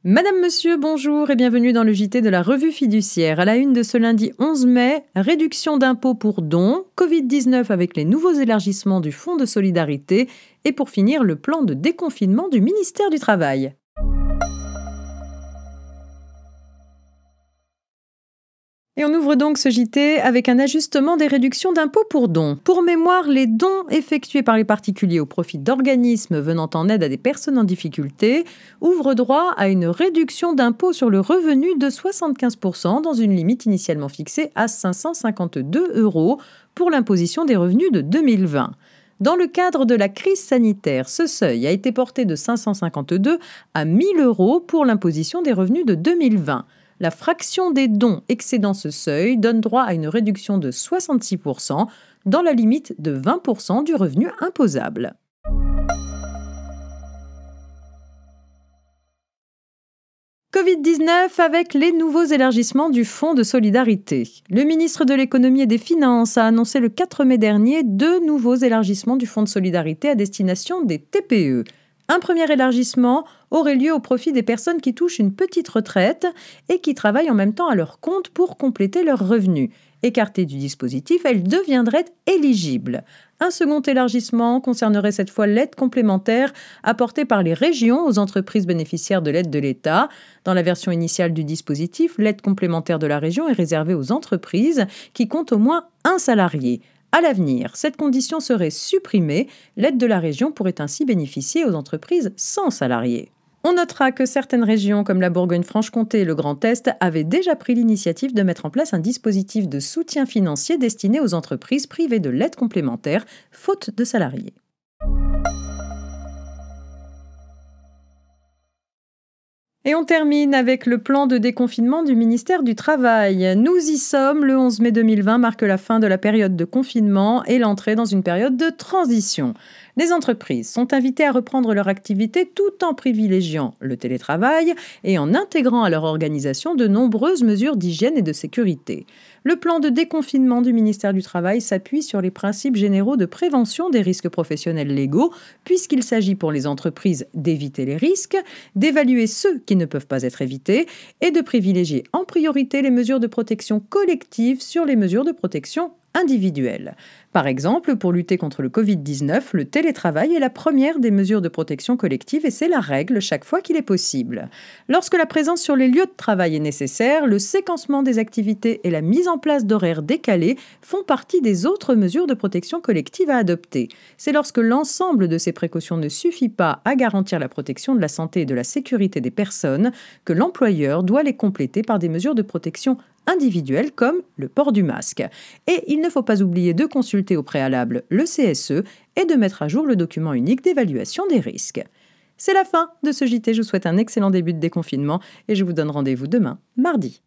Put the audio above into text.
Madame, monsieur, bonjour et bienvenue dans le JT de la Revue Fiduciaire. À la une de ce lundi 11 mai, réduction d'impôts pour dons, Covid-19 avec les nouveaux élargissements du Fonds de solidarité et pour finir, le plan de déconfinement du ministère du Travail. Et on ouvre donc ce JT avec un ajustement des réductions d'impôts pour dons. Pour mémoire, les dons effectués par les particuliers au profit d'organismes venant en aide à des personnes en difficulté ouvrent droit à une réduction d'impôt sur le revenu de 75% dans une limite initialement fixée à 552 € pour l'imposition des revenus de 2020. Dans le cadre de la crise sanitaire, ce seuil a été porté de 552 à 1 000 € pour l'imposition des revenus de 2020. La fraction des dons excédant ce seuil donne droit à une réduction de 66% dans la limite de 20% du revenu imposable. Covid-19 avec les nouveaux élargissements du Fonds de solidarité. Le ministre de l'Économie et des Finances a annoncé le 4 mai dernier 2 nouveaux élargissements du Fonds de solidarité à destination des TPE. Un premier élargissement aurait lieu au profit des personnes qui touchent une petite retraite et qui travaillent en même temps à leur compte pour compléter leurs revenus. Écartées du dispositif, elles deviendraient éligibles. Un second élargissement concernerait cette fois l'aide complémentaire apportée par les régions aux entreprises bénéficiaires de l'aide de l'État. Dans la version initiale du dispositif, l'aide complémentaire de la région est réservée aux entreprises qui comptent au moins un salarié. À l'avenir, cette condition serait supprimée. L'aide de la région pourrait ainsi bénéficier aux entreprises sans salariés. On notera que certaines régions, comme la Bourgogne-Franche-Comté et le Grand Est, avaient déjà pris l'initiative de mettre en place un dispositif de soutien financier destiné aux entreprises privées de l'aide complémentaire, faute de salariés. Et on termine avec le plan de déconfinement du ministère du Travail. Nous y sommes, le 11 mai 2020 marque la fin de la période de confinement et l'entrée dans une période de transition. Les entreprises sont invitées à reprendre leur activité tout en privilégiant le télétravail et en intégrant à leur organisation de nombreuses mesures d'hygiène et de sécurité. Le plan de déconfinement du ministère du Travail s'appuie sur les principes généraux de prévention des risques professionnels légaux, puisqu'il s'agit pour les entreprises d'éviter les risques, d'évaluer ceux qui ne peuvent pas être évités et de privilégier en priorité les mesures de protection collective sur les mesures de protection individuelle. Par exemple, pour lutter contre le Covid-19, le télétravail est la première des mesures de protection collective et c'est la règle chaque fois qu'il est possible. Lorsque la présence sur les lieux de travail est nécessaire, le séquencement des activités et la mise en place d'horaires décalés font partie des autres mesures de protection collective à adopter. C'est lorsque l'ensemble de ces précautions ne suffit pas à garantir la protection de la santé et de la sécurité des personnes que l'employeur doit les compléter par des mesures de protection individuelles comme le port du masque. Et il ne faut pas oublier de consulter au préalable le CSE et de mettre à jour le document unique d'évaluation des risques. C'est la fin de ce JT, je vous souhaite un excellent début de déconfinement et je vous donne rendez-vous demain, mardi.